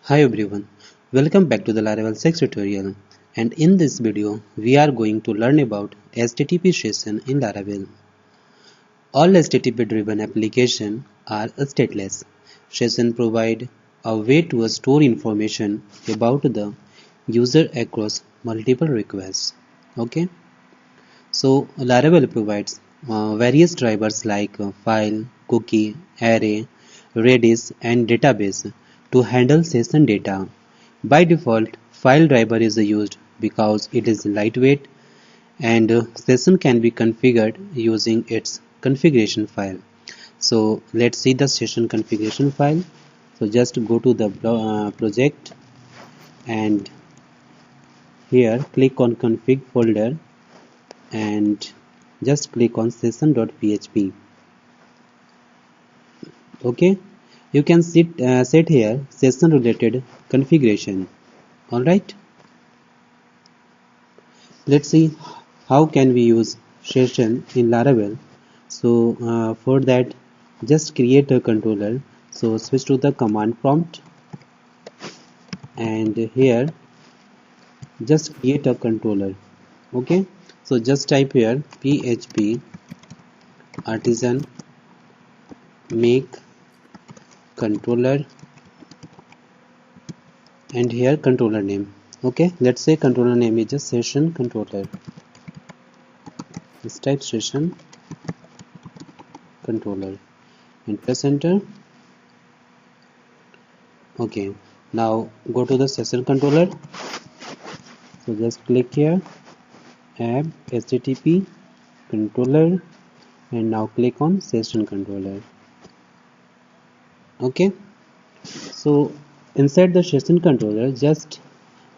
Hi everyone, welcome back to the Laravel 6 tutorial, and in this video we are going to learn about HTTP session in Laravel. All HTTP driven applications are stateless. Sessions provide a way to store information about the user across multiple requests. Okay, so Laravel provides various drivers like file, cookie, array, Redis and database to handle session data. By default, file driver is used because it is lightweight and session can be configured using its configuration file. So let's see the session configuration file. So just go to the project and here click on config folder and just click on session.php. Okay, you can set here session related configuration. Alright, let's see how can we use session in Laravel. So for that, just create a controller. So switch to the command prompt and here just create a controller. Okay, so just type here php artisan make controller and here controller name. Okay, let's say controller name is just session controller. Let's type session controller and press enter. Okay, now go to the session controller. So just click here add http controller and now click on session controller. Okay, so inside the session controller just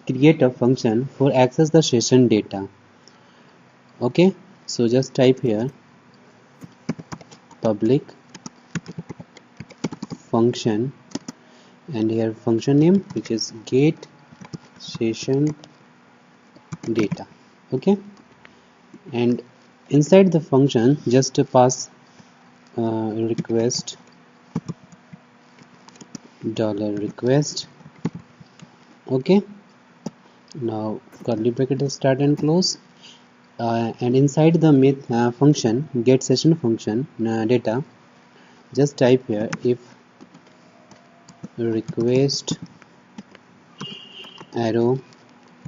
create a function for access the session data. Okay, so just type here public function and here function name which is get session data. Okay, and inside the function just pass request $request. Okay, now curly bracket is start and close and inside the function get session function data just type here if request arrow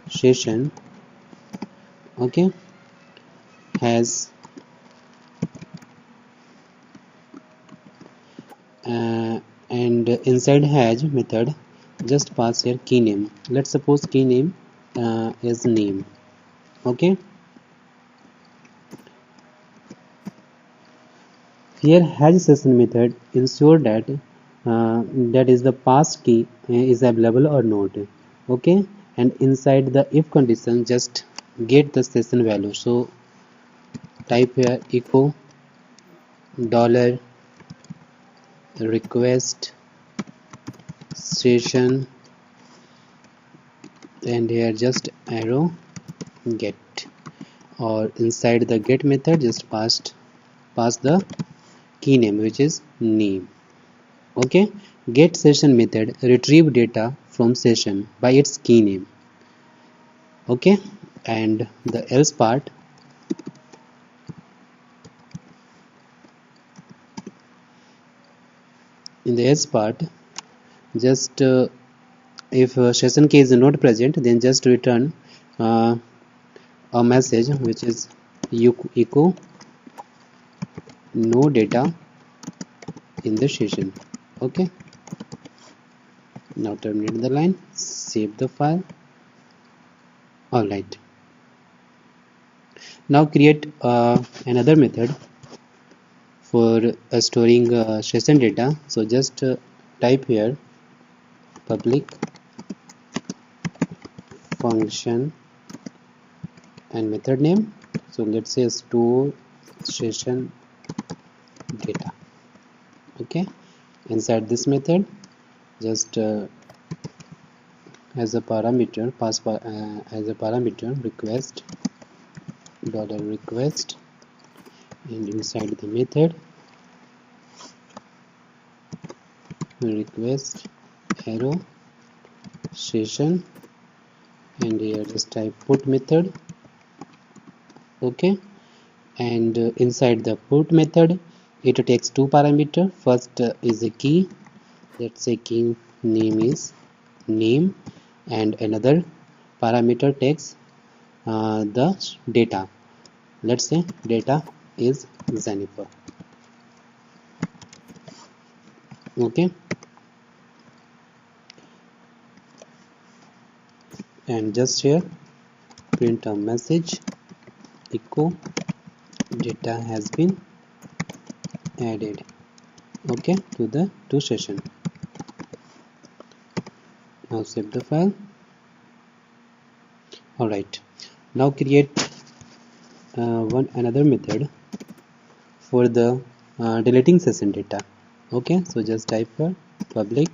session okay has and inside has method just pass here key name. Let's suppose key name is name. Okay, here has session method ensure that that is the pass key is available or not. Okay, and inside the if condition just get the session value. So type here echo dollar request session and here just arrow get, or inside the get method just pass the key name which is name. Okay, get session method retrieve data from session by its key name. Okay, and the else part in the else part just if session key is not present then just return a message which is echo no data in the session. Okay, now terminate the line, save the file. Alright, now create another method for storing session data. So just type here public function and method name. So let's say store session data. Okay, inside this method just as a parameter as a parameter request $request and inside the method request arrow session, and here just type put method. Okay, and inside the put method it takes two parameters. First is a key, let's say key name is name, and another parameter takes the data, let's say data is Jennifer. Okay, and just here print a message echo data has been added, okay, to the to session. Now save the file. Alright, now create another method for the deleting session data. Okay, so just type here public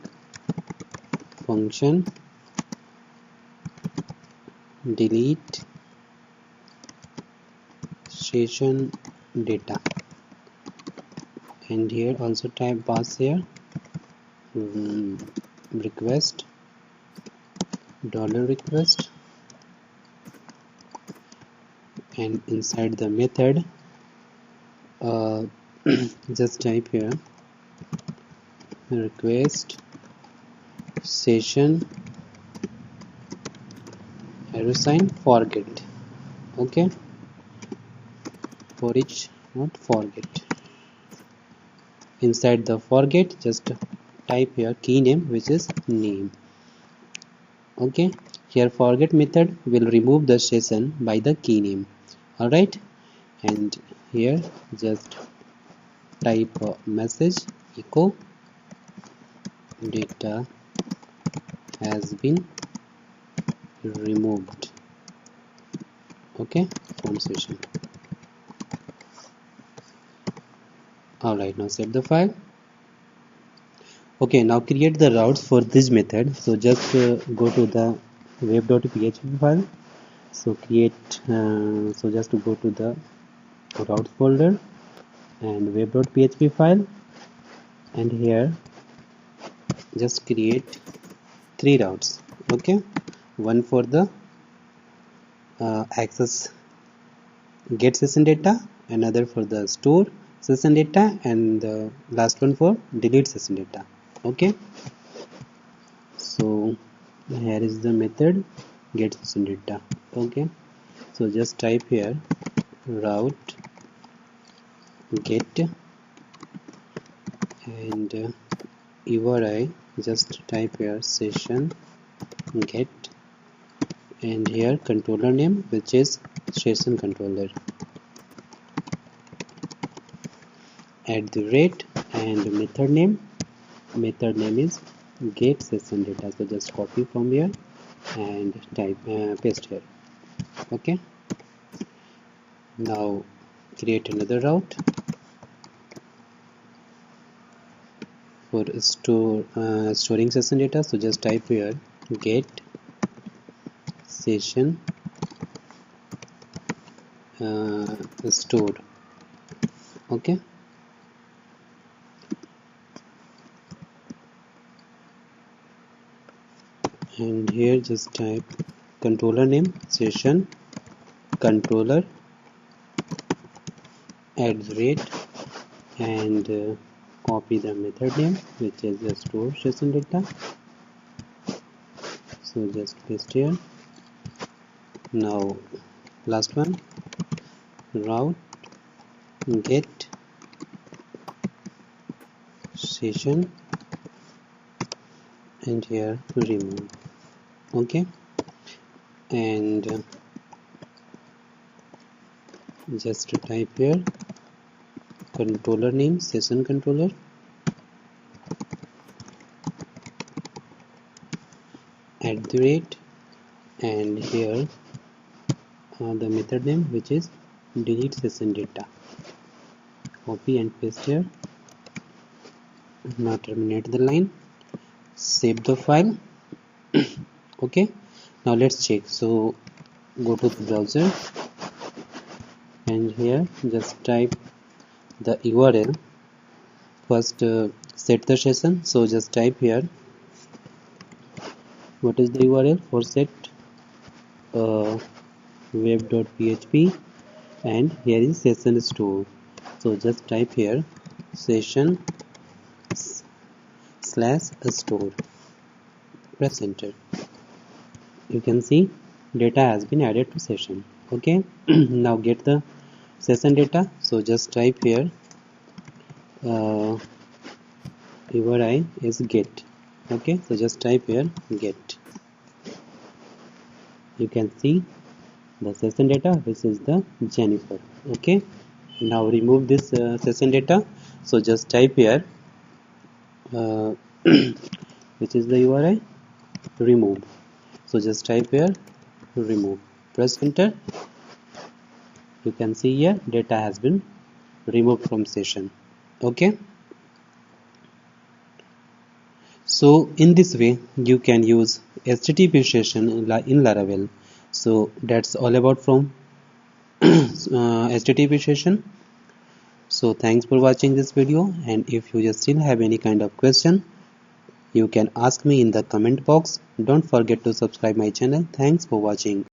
function delete session data, and here also type pass here request $request, and inside the method just type here request session @ forget. Okay, for each not forget. Inside the forget just type here key name, which is name. Okay, here forget method will remove the session by the key name. Alright, and here just type a message echo data has been removed, okay, from session. Alright, now save the file. Okay, now create the routes for this method. So just go to the web.php file. So create so just go to the routes folder and web.php file, and here just create 3 routes. Okay, one for the access get session data, another for the store session data, and the last one for delete session data. Okay, so here is the method get session data. Okay, so just type here route get, and URI just type here session get, and here controller name, which is session controller, @ and method name is get session data. So just copy from here and type paste here. Okay, now create another route for storing session data. So just type here get session stored. Okay, and here just type controller name session controller @ and copy the method name, which is the store session data. So just paste here. Now last one route get session, and here remove. Okay, and just type here controller name session controller @ and here the method name, which is delete session data. Copy and paste here. Now terminate the line, save the file. Okay, now let's check. So go to the browser, and here just type the URL. First set the session, so just type here what is the URL for set web.php, and here is session store. So just type here session / store, press enter. You can see data has been added to session. Okay. Now get the session data. So just type here URI is get. Okay, so just type here get. You can see the session data, which is the Jennifer. Okay, now remove this session data. So just type here uh, which is the URI remove. So just type here remove, press enter. You can see here data has been removed from session. Okay, so in this way you can use HTTP session in Laravel. So that's all about from HTTP session. So thanks for watching this video, and if you just still have any kind of question, you can ask me in the comment box. Don't forget to subscribe my channel. Thanks for watching.